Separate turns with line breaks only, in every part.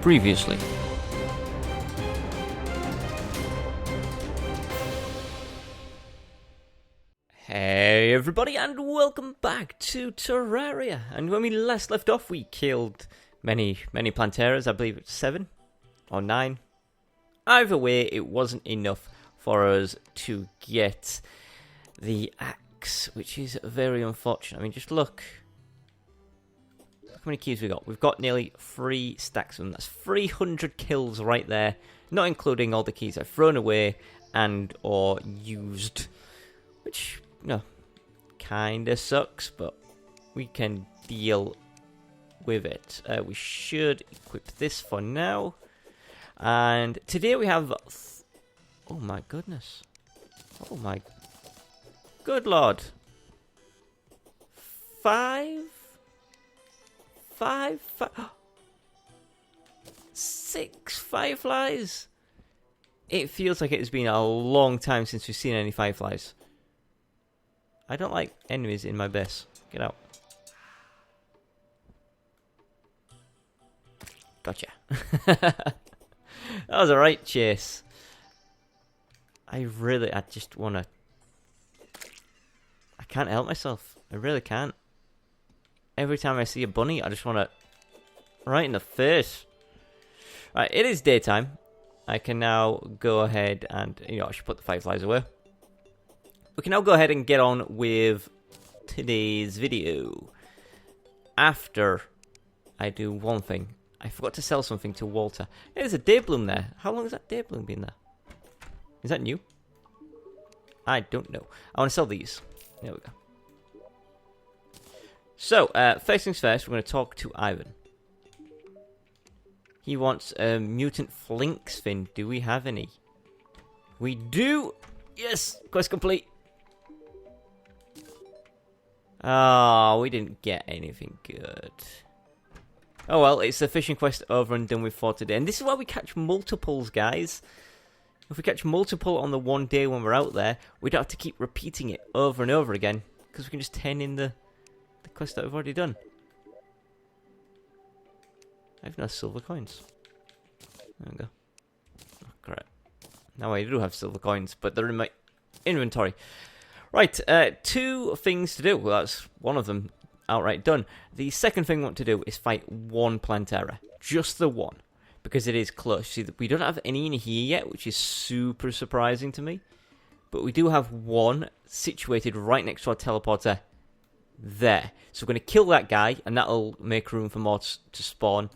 Previously. Hey everybody, and welcome back to Terraria. And when we last left off, we killed many Planteras. I believe it's 7 or 9. Either way, it wasn't enough for us to get the axe, which is very unfortunate. I mean, just look. How many keys we got? We've got nearly 3 stacks of them. That's 300 kills right there, not including all the keys I've thrown away and or used, which, no, kinda sucks, but we can deal with it. We should equip this for now. And today we have... oh my goodness. Oh my good lord. 6 fireflies. It feels like it has been a long time since we've seen any fireflies. I don't like enemies in my base. Get out. Gotcha. That was a right chase. I just want to... I can't help myself. I really can't. Every time I see a bunny, I just want to... right in the face. Right, it is daytime. I can now go ahead and... I should put the fireflies away. We can now go ahead and get on with today's video. After I do one thing. I forgot to sell something to Walter. Hey, there's a day bloom there. How long has that day bloom been there? Is that new? I don't know. I want to sell these. There we go. So, first things first, we're going to talk to Ivan. He wants a mutant flinx fin. Do we have any? We do! Yes! Quest complete! Oh, we didn't get anything good. Oh well, it's the fishing quest over and done with for today. And this is why we catch multiples, guys. If we catch multiple on the one day when we're out there, we don't have to keep repeating it over and over again. Because we can just turn in the quest that we've already done. I have no silver coins. There we go. Oh, crap. Now I do have silver coins, but they're in my inventory. Right, 2 things to do. Well, that's one of them outright done. The second thing we want to do is fight one Plantera. Just the one. Because it is close. See, we don't have any in here yet, which is super surprising to me. But we do have one situated right next to our teleporter there. So we're going to kill that guy, and that'll make room for more to spawn.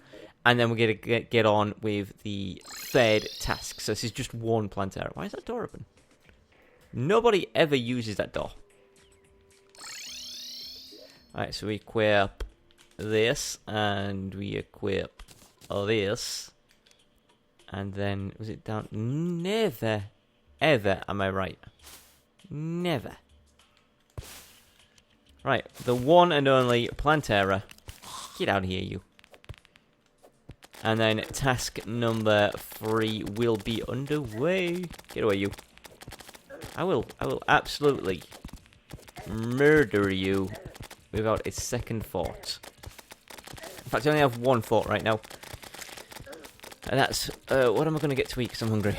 And then we're going to get on with the third task. So this is just one Plantera. Why is that door open? Nobody ever uses that door. Alright, so we equip this, and we equip this. And then, was it down? Never, ever, am I right? Never. Right, the one and only Plantera. Get out of here, you. And then task number 3 will be underway. Get away, you. I will absolutely murder you without a second thought. In fact, I only have one thought right now. And that's, what am I going to get to eat because I'm hungry?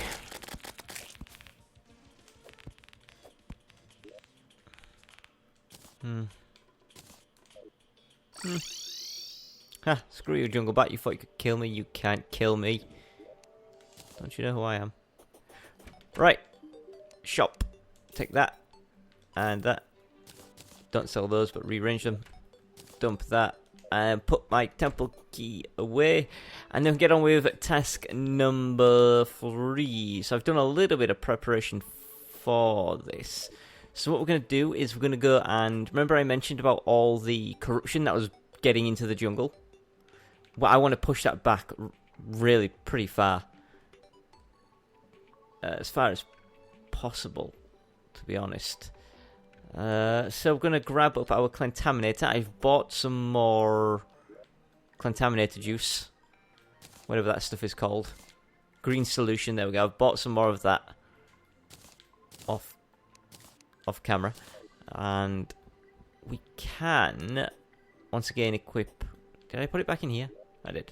Ha, screw you, Jungle Bat. You thought you could kill me? You can't kill me. Don't you know who I am? Right. Shop. Take that. And that. Don't sell those, but rearrange them. Dump that. And put my temple key away. And then get on with task number 3. So I've done a little bit of preparation for this. So what we're going to do is we're going to go and... remember I mentioned about all the corruption that was getting into the jungle? Well, I want to push that back really pretty far. As far as possible, to be honest. So we're going to grab up our Contaminator. I've bought some more Contaminator juice. Whatever that stuff is called. Green solution, there we go. I've bought some more of that. Off camera. And we can, once again, equip... did I put it back in here? I did.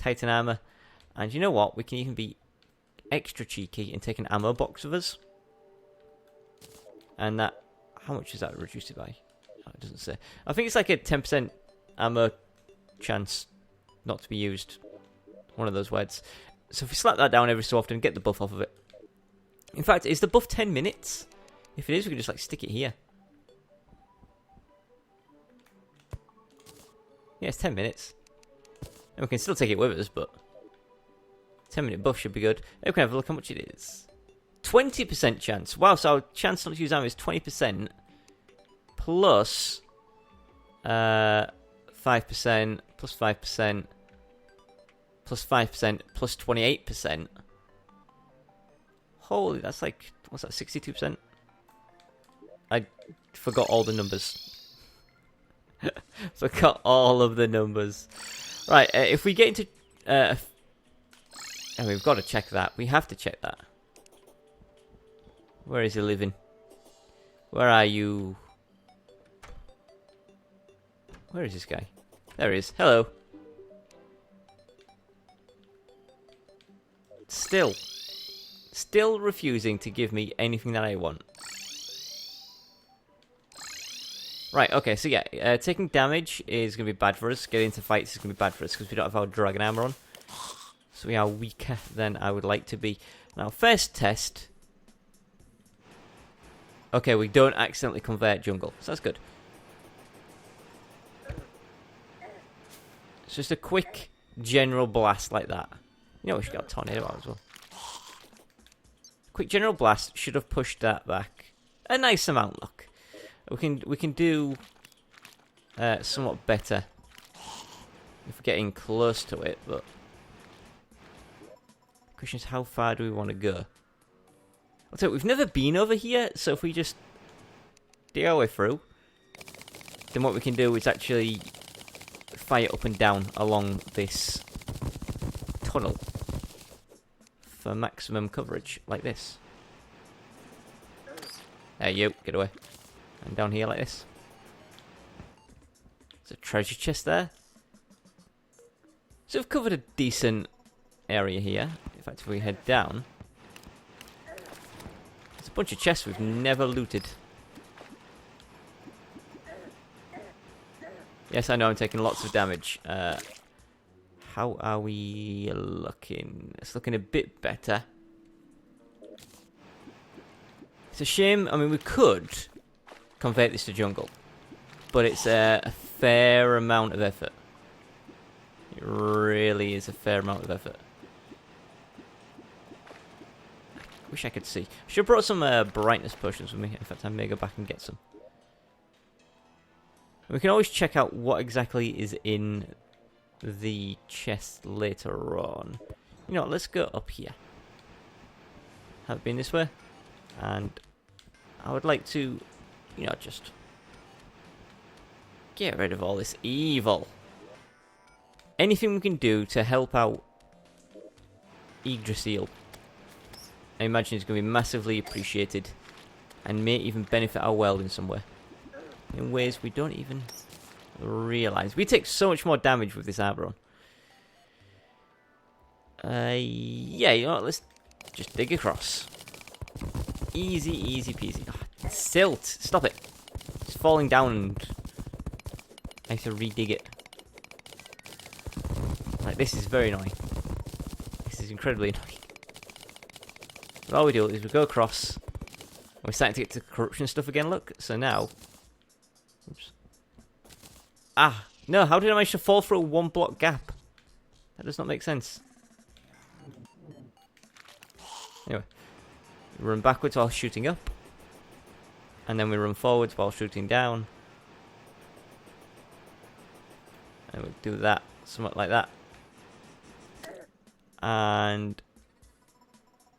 Titan armor. And you know what? We can even be extra cheeky and take an ammo box with us. And that... How much is that reduced it by? Oh, it doesn't say. I think it's like a 10% ammo chance not to be used. One of those words. So if we slap that down every so often, get the buff off of it. In fact, is the buff 10 minutes? If it is, we can just like stick it here. Yeah, it's 10 minutes. And we can still take it with us, but 10-minute buff should be good. We can have a look how much it is. 20% chance. Wow, so our chance not to use ammo is 20% plus 5% plus 5% plus 5% plus 28%. Holy, that's like, what's that, 62%? I forgot all the numbers. Forgot all of the numbers. Right, if we get into... and we've got to check that. We have to check that. Where is he living? Where are you? Where is this guy? There he is. Hello. Still refusing to give me anything that I want. Right, okay, so yeah, taking damage is going to be bad for us. Getting into fights is going to be bad for us because we don't have our dragon armor on. So we are weaker than I would like to be. Now, first test. Okay, we don't accidentally convert jungle, so that's good. It's just a quick general blast like that. You know, we should get a tornado out as well. Quick general blast should have pushed that back a nice amount. Look, we can do somewhat better if we're getting close to it, but the question is how far do we want to go? I'll tell you, we've never been over here, so if we just dig our way through, then what we can do is actually fire up and down along this tunnel for maximum coverage, like this. There you, get away. And down here like this. There's a treasure chest there. So we've covered a decent area here. In fact, if we head down, there's a bunch of chests we've never looted. Yes, I know I'm taking lots of damage. How are we looking? It's looking a bit better. It's a shame. I mean, we could convert this to jungle, but it's a fair amount of effort. It really is a fair amount of effort. I wish I could see. I should have brought some brightness potions with me. In fact, I may go back and get some. We can always check out what exactly is in the chest later on. You know what, let's go up here. Have been this way. And I would like to, you know, just get rid of all this evil. Anything we can do to help out Yggdrasil, I imagine is going to be massively appreciated and may even benefit our world in some way. In ways we don't even realise. We take so much more damage with this armor on. Yeah, you know what, let's just dig across. Easy, easy peasy. Oh, silt! Stop it! It's falling down and I have to re-dig it. Like, this is very annoying. This is incredibly annoying. But all we do is we go across. We're starting to get to corruption stuff again, look. So now... Oops. Ah! No, how did I manage to fall through a 1 block gap? That does not make sense. Anyway. We run backwards while shooting up. And then we run forwards while shooting down. And we do that, somewhat like that. And...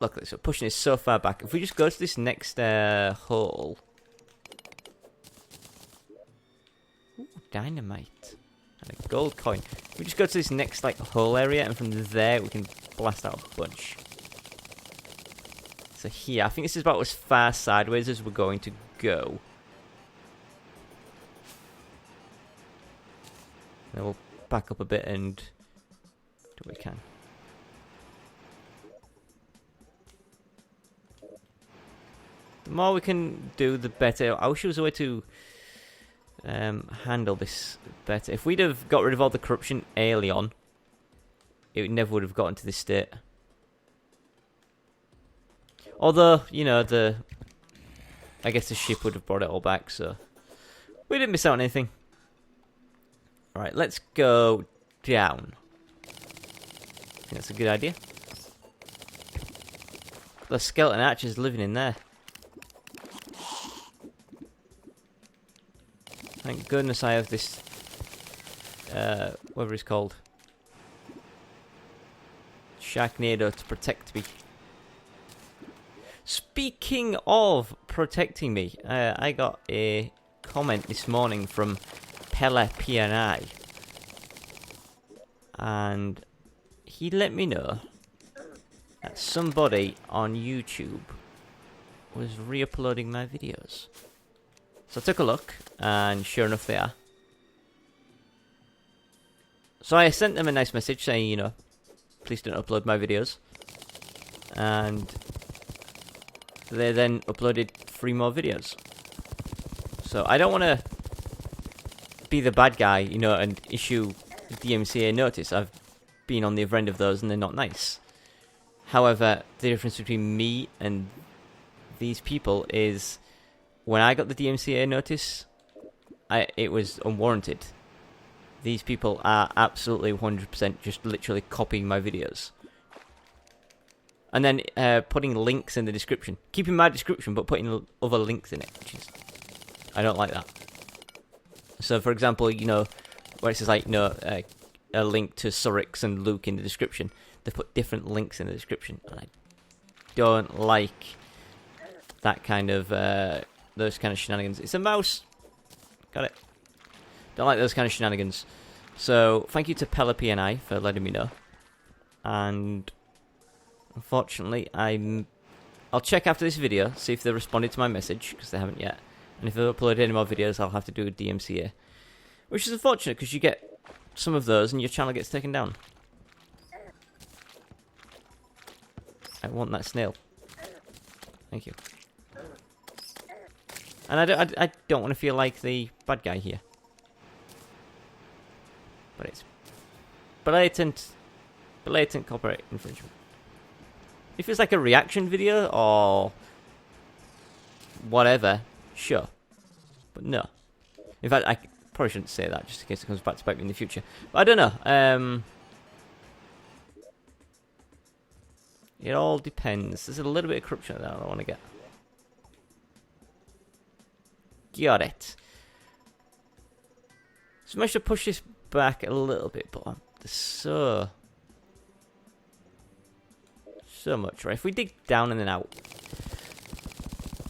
Look, so pushing this so far back. If we just go to this next hole... Ooh, dynamite. And a gold coin. We just go to this next like hole area, and from there we can blast out a bunch. So here, I think this is about as far sideways as we're going to go. Then we'll back up a bit and... Do we can. The more we can do, the better. I wish there was a way to handle this better. If we'd have got rid of all the corruption early on, it never would have gotten to this state. Although, you know, I guess the ship would have brought it all back, so we didn't miss out on anything. Alright, let's go down. I think that's a good idea. The skeleton archers living in there. Thank goodness I have this, whatever it's called, Sharknado to protect me. Speaking of protecting me, I got a comment this morning from Pella PNI, and he let me know that somebody on YouTube was re-uploading my videos. So I took a look, and sure enough they are. So I sent them a nice message saying, you know, please don't upload my videos. And they then uploaded 3 more videos. So I don't want to be the bad guy, you know, and issue DMCA notice. I've been on the other end of those and they're not nice. However, the difference between me and these people is when I got the DMCA notice, it was unwarranted. These people are absolutely 100% just literally copying my videos. And then putting links in the description. Keeping my description, but putting other links in it. Which is, I don't like that. So, for example, you know, where it says, like, a link to Surix and Luke in the description, they put different links in the description. And I don't like that kind of, those kind of shenanigans. It's a mouse. Got it. Don't like those kind of shenanigans. So, thank you to Pella PNI for letting me know. And unfortunately, I'll check after this video, see if they responded to my message, because they haven't yet. And if they upload any more videos, I'll have to do a DMCA. Which is unfortunate, because you get some of those and your channel gets taken down. I want that snail. Thank you. And I don't want to feel like the bad guy here. But it's blatant copyright infringement. If it's like a reaction video or whatever, sure. But no. In fact, I probably shouldn't say that just in case it comes back to bite me in the future. But I don't know. It all depends. There's a little bit of corruption that I don't want to get. Got it. So I should push this back a little bit, but there's so much, right? If we dig down and then out.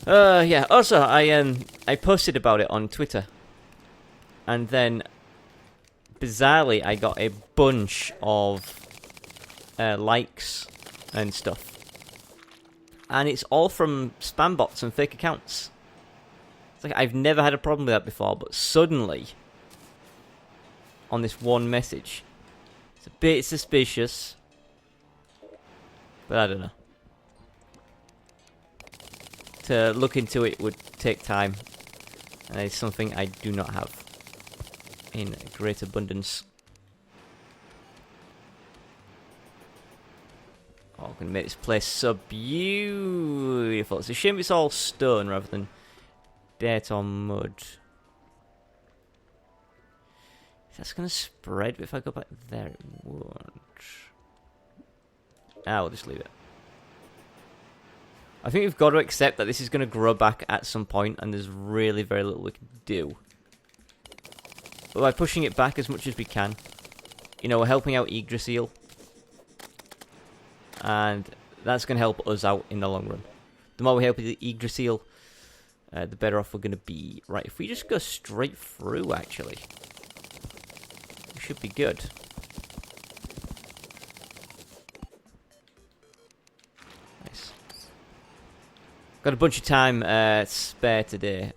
Yeah. Also, I posted about it on Twitter, and then bizarrely I got a bunch of likes and stuff, and it's all from spam bots and fake accounts. It's like I've never had a problem with that before, but suddenly on this one message, it's a bit suspicious. But I don't know. To look into it would take time, and it's something I do not have in great abundance. Oh, I'm going to make this place so beautiful. It's a shame it's all stone rather than dirt or mud. That's going to spread, but if I go back there, it won't. I'll just leave it. I think we've got to accept that this is going to grow back at some point, and there's really very little we can do. But by pushing it back as much as we can, you know, we're helping out Yggdrasil, and that's going to help us out in the long run. The more we help Yggdrasil, the better off we're going to be. Right, if we just go straight through, actually, we should be good. Nice. Got a bunch of time spare today,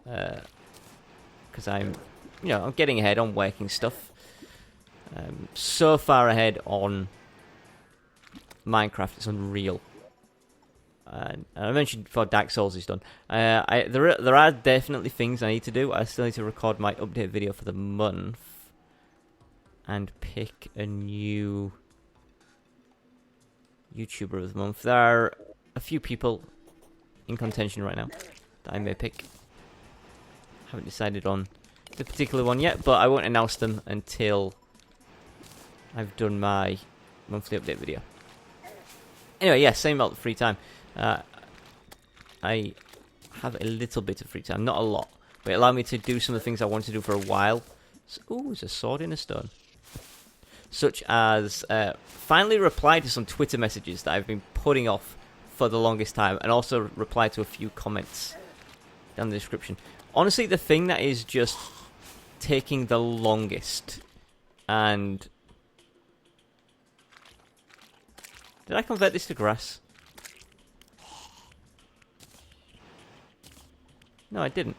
because I'm getting ahead on working stuff. So far ahead on Minecraft. It's unreal. And I mentioned before Dark Souls is done. There are definitely things I need to do. I still need to record my update video for the month. And pick a new YouTuber of the month. There are a few people in contention right now that I may pick. Haven't decided on the particular one yet, but I won't announce them until I've done my monthly update video. Anyway, yeah, same about the free time. I have a little bit of free time, not a lot, but it allowed me to do some of the things I wanted to do for a while. So, ooh, there's a sword in a stone. Such as finally reply to some Twitter messages that I've been putting off for the longest time, and also reply to a few comments down in the description. Honestly, the thing that is just taking the longest, and... Did I convert this to grass? No, I didn't.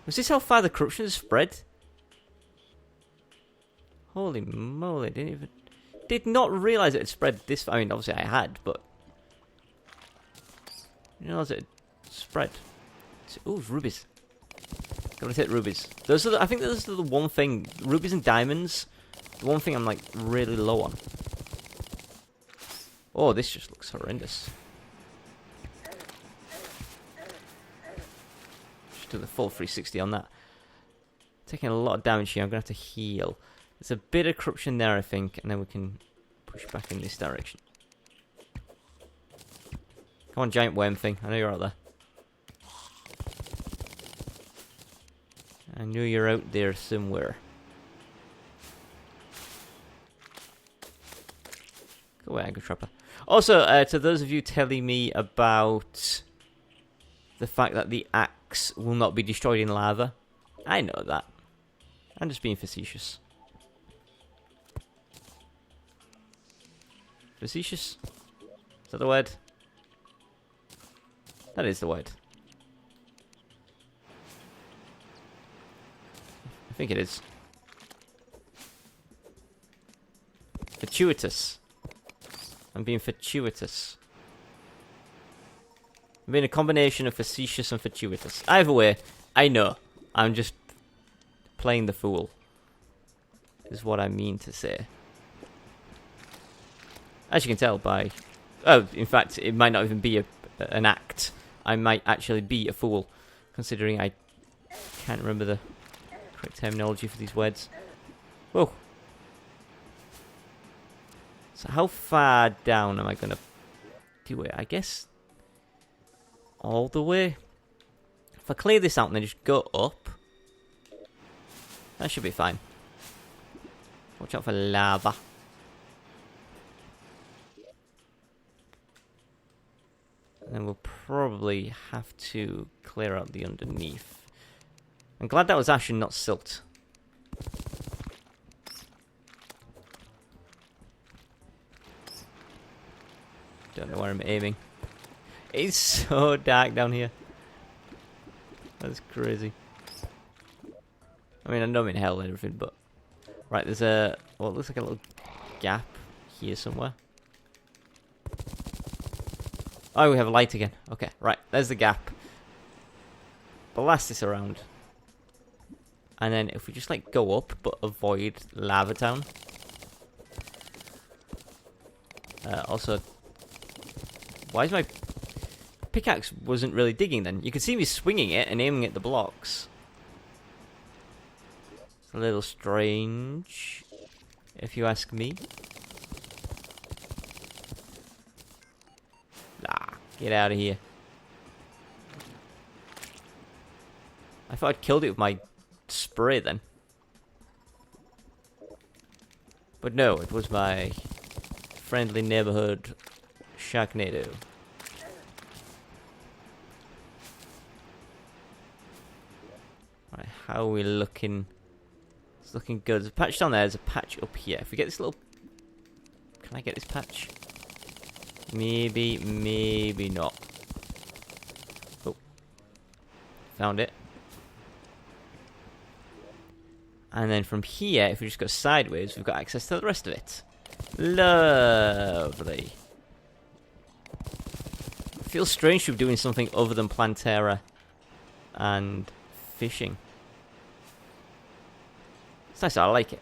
Was this how far the corruption has spread? Holy moly, did not realise it had spread this far. I mean, obviously I had, but... You know, it spread. Ooh, rubies. Gotta take rubies. Those are I think those are the one thing, rubies and diamonds, the one thing I'm like really low on. Oh, this just looks horrendous. Just do the full 360 on that. Taking a lot of damage here, I'm gonna have to heal. There's a bit of corruption there, I think, and then we can push back in this direction. Come on, giant worm thing. I know you're out there. I knew you're out there somewhere. Go away, Angry Trapper. Also, to those of you telling me about the fact that the axe will not be destroyed in lava, I know that. I'm just being facetious. Facetious? Is that the word? That is the word. I think it is. Fortuitous. I'm being fortuitous. I'm being a combination of facetious and fortuitous. Either way, I know. I'm just playing the fool. Is what I mean to say. As you can tell by... Oh, in fact, it might not even be an act. I might actually be a fool, considering I can't remember the correct terminology for these words. Whoa. So how far down am I going to do it? I guess all the way. If I clear this out and then just go up, that should be fine. Watch out for lava. And then we'll probably have to clear out the underneath. I'm glad that was ash and not silt. Don't know where I'm aiming. It's so dark down here. That's crazy. I mean, I know I'm in hell and everything, but... Right, there's a... Well, it looks like a little gap here somewhere. Oh, we have a light again. Okay, right, there's the gap. Blast this around. And then if we just, like, go up, but avoid Lava Town. Also... Why is my pickaxe wasn't really digging then? You can see me swinging it and aiming at the blocks. It's a little strange, if you ask me. Ah, get out of here. I thought I'd killed it with my spray then. But no, it was my friendly neighborhood Sharknado. Right, how are we looking? It's looking good. There's a patch down there, there's a patch up here. If we get this little... Can I get this patch? Maybe, maybe not. Oh. Found it. And then from here, if we just go sideways, we've got access to the rest of it. Lovely. It feels strange to be doing something other than Plantera and fishing. It's nice, I like it.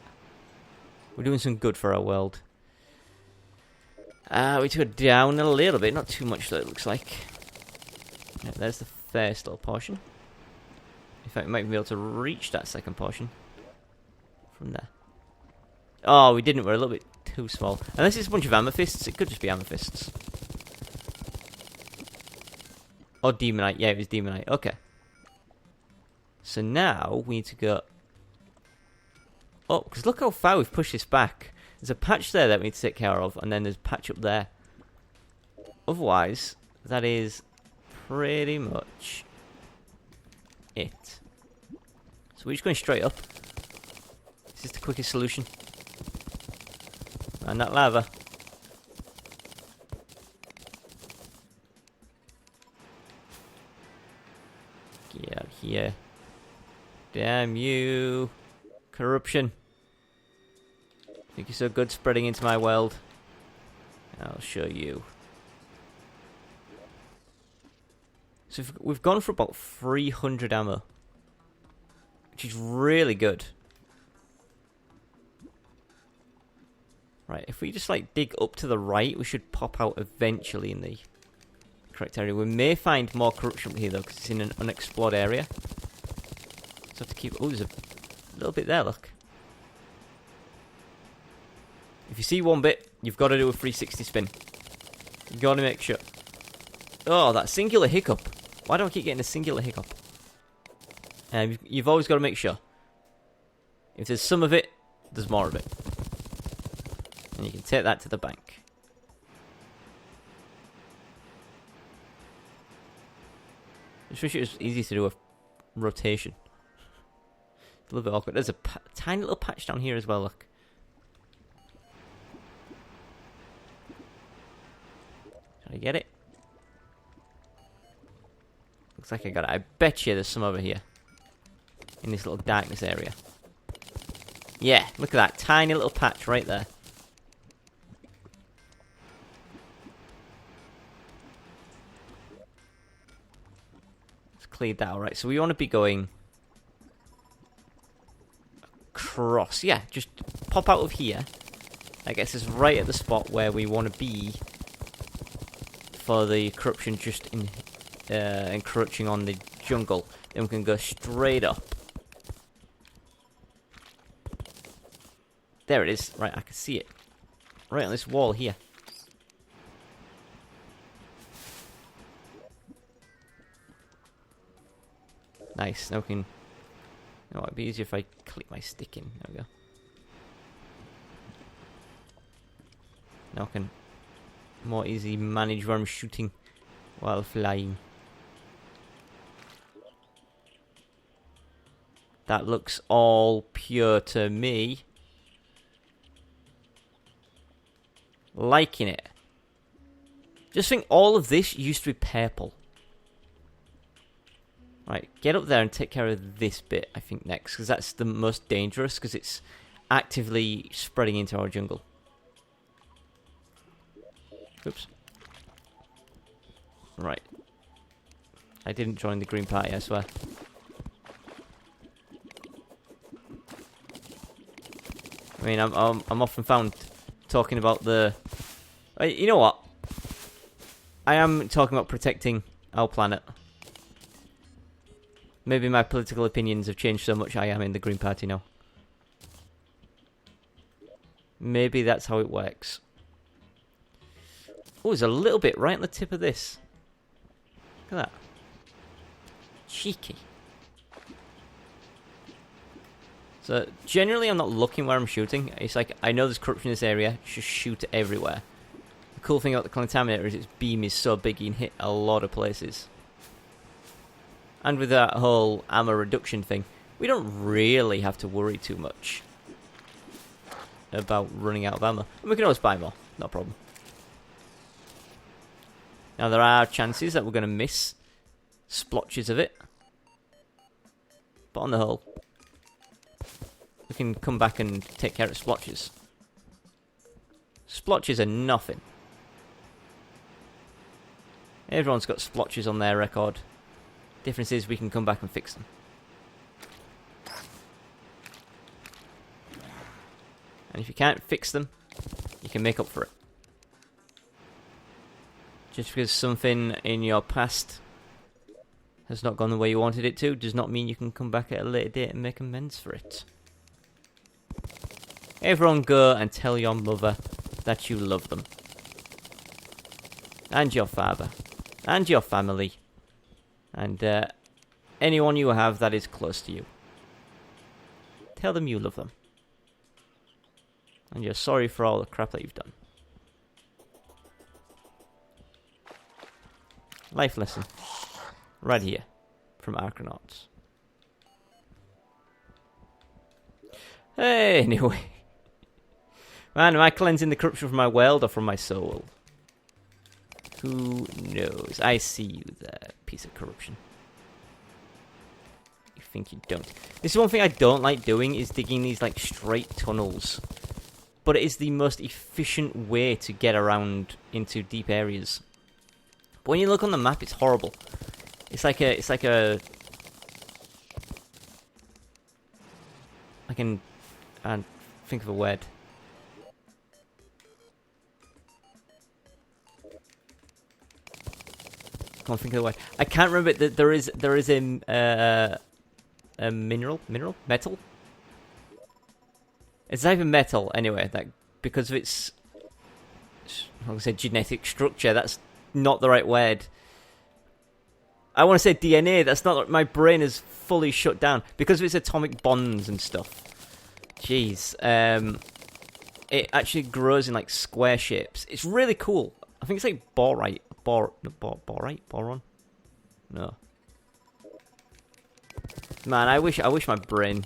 We're doing some good for our world. We need to go down a little bit, not too much though it looks like. Yeah, there's the first little portion. In fact, we might be able to reach that second portion from there. Oh, we didn't, we're a little bit too small. Unless it's a bunch of amethysts, it could just be amethysts. Or demonite, yeah, it was demonite, okay. So now, we need to go... Oh, because look how far we've pushed this back. There's a patch there that we need to take care of, and then there's a patch up there. Otherwise, that is pretty much it. So we're just going straight up. This is the quickest solution. And that lava. Get out of here. Damn you. Corruption. Think you're so good spreading into my world? I'll show you. So we've gone for about 300 ammo. Which is really good. Right, if we just like dig up to the right, we should pop out eventually in the correct area. We may find more corruption here though, because it's in an unexplored area. So have to keep... Oh, there's a little bit there, look. If you see one bit, you've got to do a 360 spin. You've got to make sure. Oh, that singular hiccup. Why do I keep getting a singular hiccup? You've always got to make sure. If there's some of it, there's more of it. And you can take that to the bank. I just wish it was easy to do a rotation. It's a little bit awkward. There's a tiny little patch down here as well, look. Did I get it? Looks like I got it. I bet you there's some over here. In this little darkness area. Yeah, look at that. Tiny little patch right there. Let's clear that out. Right, so we want to be going across. Yeah, just pop out of here. That gets us right at the spot where we want to be for the corruption just encroaching on the jungle. Then we can go straight up. There it is. Right, I can see it. Right on this wall here. Nice. Now we can... You know, it'd be easier if I click my stick in. There we go. Now I can more easily manage where I'm shooting while flying. That looks all pure to me. Liking it. Just think all of this used to be purple. Right, get up there and take care of this bit, I think, next. Because that's the most dangerous, because it's actively spreading into our jungle. Oops. Right. I didn't join the green party, I swear. I mean, I'm often found talking about the... You know what? I am talking about protecting our planet. Maybe my political opinions have changed so much I am in the Green Party now. Maybe that's how it works. Oh, there's a little bit right on the tip of this. Look at that. Cheeky. So, generally I'm not looking where I'm shooting. It's like, I know there's corruption in this area, just shoot everywhere. The cool thing about the Contaminator is its beam is so big you can hit a lot of places. And with that whole ammo reduction thing, we don't really have to worry too much about running out of ammo. And we can always buy more, no problem. Now there are chances that we're going to miss splotches of it. But on the whole, we can come back and take care of splotches. Splotches are nothing. Everyone's got splotches on their record. Difference is we can come back and fix them. And if you can't fix them, you can make up for it. Just because something in your past has not gone the way you wanted it to, does not mean you can come back at a later date and make amends for it. Everyone go and tell your mother that you love them. And your father. And your family. And anyone you have that is close to you. Tell them you love them. And you're sorry for all the crap that you've done. Life lesson. Right here. From Arcanauts. Anyway. Man, am I cleansing the corruption from my world or from my soul? Who knows? I see you there, piece of corruption. You think you don't. This is one thing I don't like doing, is digging these like straight tunnels. But it is the most efficient way to get around into deep areas. But when you look on the map, it's horrible. It's like a I can think of a word. Can't think of the word. I can't remember that there is a metal. It's not even metal anyway. That because of its, I'm gonna say genetic structure. That's not the right word. I want to say DNA. That's not. My brain is fully shut down because of its atomic bonds and stuff. Jeez. It actually grows in like square shapes. It's really cool. I think it's like borite. Boron? No. Man, I wish my brain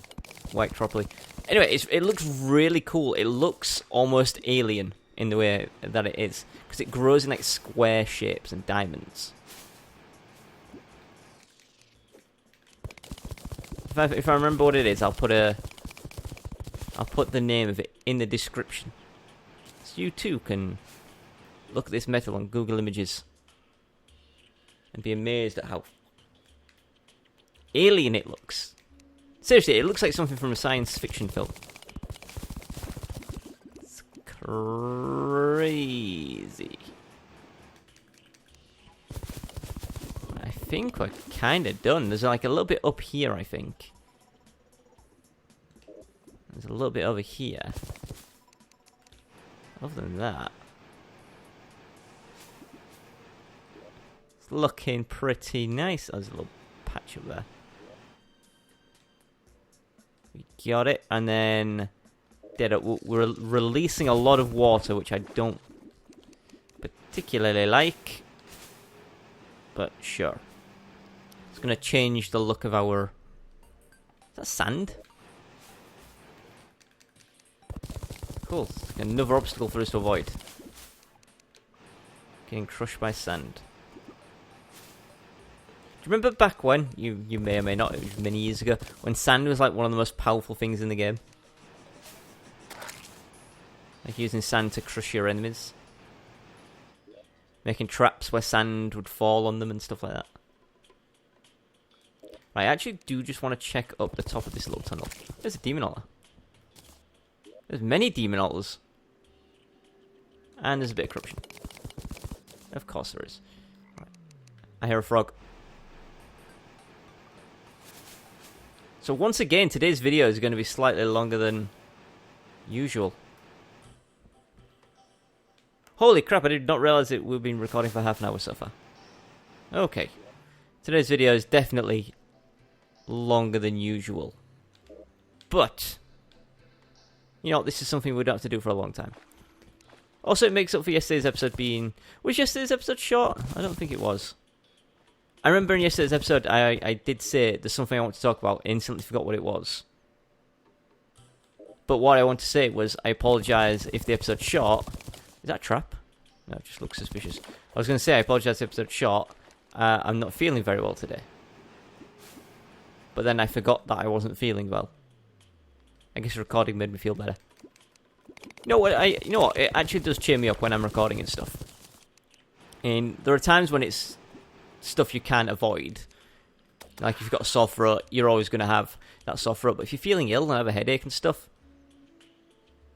worked properly. Anyway, it looks really cool. It looks almost alien in the way that it is. Because it grows in like square shapes and diamonds. If I remember what it is, I'll put the name of it in the description. So you too can look at this metal on Google Images. And be amazed at how alien it looks. Seriously, it looks like something from a science fiction film. It's crazy. I think we're kind of done. There's like a little bit up here, I think. There's a little bit over here. Other than that, it's looking pretty nice. There's a little patch up there. We got it, and then we're releasing a lot of water, which I don't particularly like. But sure. It's going to change the look of our... Is that sand? Cool. Another obstacle for us to avoid. Getting crushed by sand. Do you remember back when, you may or may not, it was many years ago, when sand was like one of the most powerful things in the game? Like using sand to crush your enemies. Making traps where sand would fall on them and stuff like that. Right, I actually do just want to check up the top of this little tunnel. There's a demon altar. There's many demon altars. And there's a bit of corruption. Of course there is. Right. I hear a frog. So once again, today's video is going to be slightly longer than usual. Holy crap, I did not realize that we've been recording for half an hour so far. Okay. Today's video is definitely longer than usual. But, you know, this is something we don't have to do for a long time. Also, it makes up for yesterday's episode being... Was yesterday's episode short? I don't think it was. I remember in yesterday's episode, I did say there's something I want to talk about. I instantly forgot what it was. But what I want to say was, I apologise if the episode's short. Is that a trap? No, it just looks suspicious. I was going to say, I apologise if the episode's short. I'm not feeling very well today. But then I forgot that I wasn't feeling well. I guess recording made me feel better. You know what? You know what? It actually does cheer me up when I'm recording and stuff. And there are times when it's stuff you can't avoid. Like if you've got a sore throat, you're always going to have that sore throat. But if you're feeling ill and have a headache and stuff,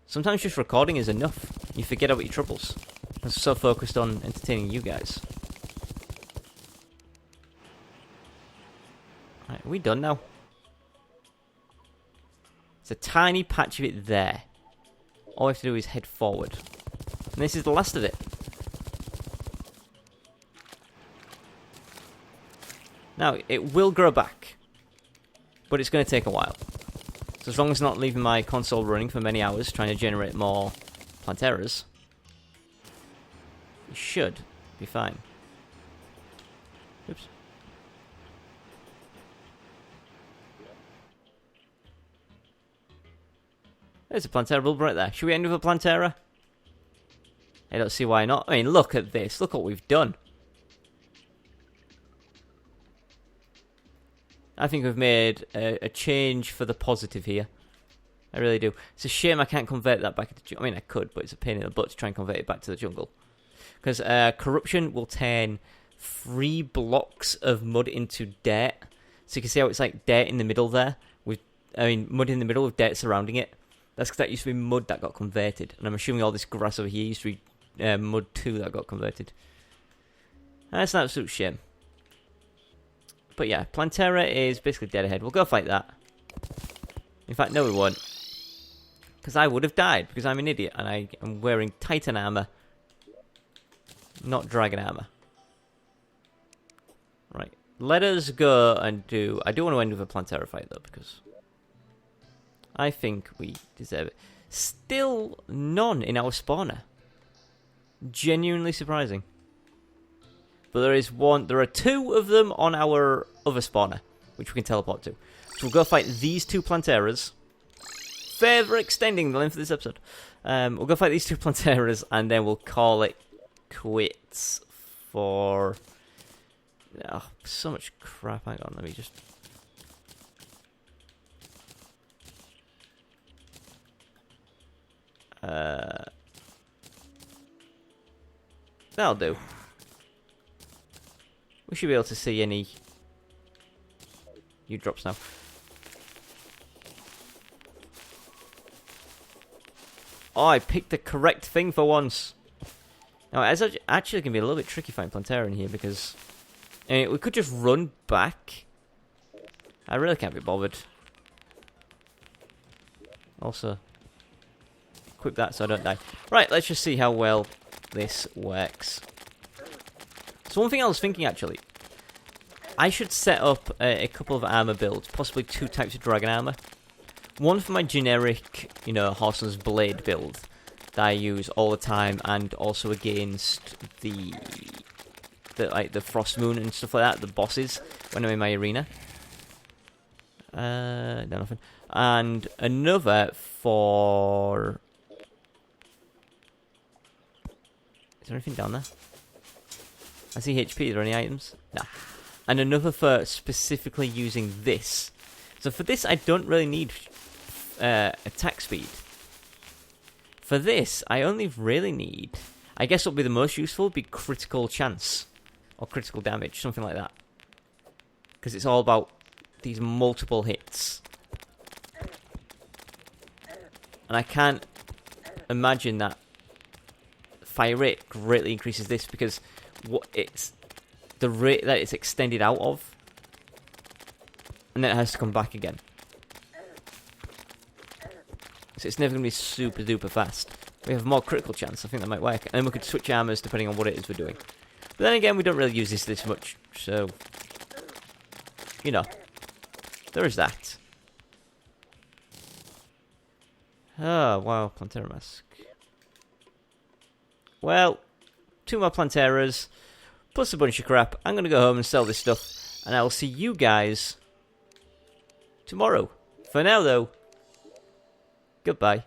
sometimes just recording is enough. You forget about your troubles. I'm so focused on entertaining you guys. Right, are we done now? It's a tiny patch of it there. All we have to do is head forward. And this is the last of it. Now, it will grow back. But it's going to take a while. So as long as it's not leaving my console running for many hours trying to generate more Planteras, it should be fine. Oops. There's a Plantera bulb right there. Should we end with a Plantera? I don't see why not. I mean, look at this. Look what we've done. I think we've made a change for the positive here. I really do. It's a shame I can't convert that back into jungle. I mean, I could, but it's a pain in the butt to try and convert it back to the jungle. Because corruption will turn 3 blocks of mud into dirt. So you can see how it's like dirt in the middle there. Mud in the middle with dirt surrounding it. That's because that used to be mud that got converted. And I'm assuming all this grass over here used to be mud too that got converted. That's an absolute shame. But yeah, Plantera is basically dead ahead. We'll go fight that. In fact, no we won't. Because I would have died. Because I'm an idiot. And I am wearing Titan armor. Not dragon armor. Right. Let us go and do... I do want to end with a Plantera fight though. Because... I think we deserve it. Still none in our spawner. Genuinely surprising. But there is one. There are 2 of them on our other spawner, which we can teleport to. So we'll go fight these 2 Planteras. Further extending the length of this episode. We'll go fight these 2 Planteras, and then we'll call it quits for... Oh, so much crap. Hang on, let me just... That'll do. We should be able to see any new drops now. Oh, I picked the correct thing for once. Now, it's actually going to be a little bit tricky finding Plantera in here because we could just run back. I really can't be bothered. Also, equip that so I don't die. Right, let's just see how well this works. So one thing I was thinking actually, I should set up a couple of armor builds, possibly 2 types of dragon armor. One for my generic, Horseman's Blade build that I use all the time, and also against the Frost Moon and stuff like that, the bosses when I'm in my arena. No, nothing. And another for... Is there anything down there? I see HP. Are there any items? No. And another for specifically using this. So for this, I don't really need attack speed. For this, I only really need... I guess what would be the most useful would be critical chance. Or critical damage, something like that. Because it's all about these multiple hits. And I can't imagine that fire rate greatly increases this because the rate that it's extended out of, and then it has to come back again. So it's never going to be super duper fast. We have more critical chance. I think that might work, and then we could switch armors depending on what it is we're doing. But then again, we don't really use this much, so there is that. Oh wow, Plantera mask. Well, 2 more Planteras, plus a bunch of crap. I'm going to go home and sell this stuff, and I will see you guys tomorrow. For now, though, goodbye.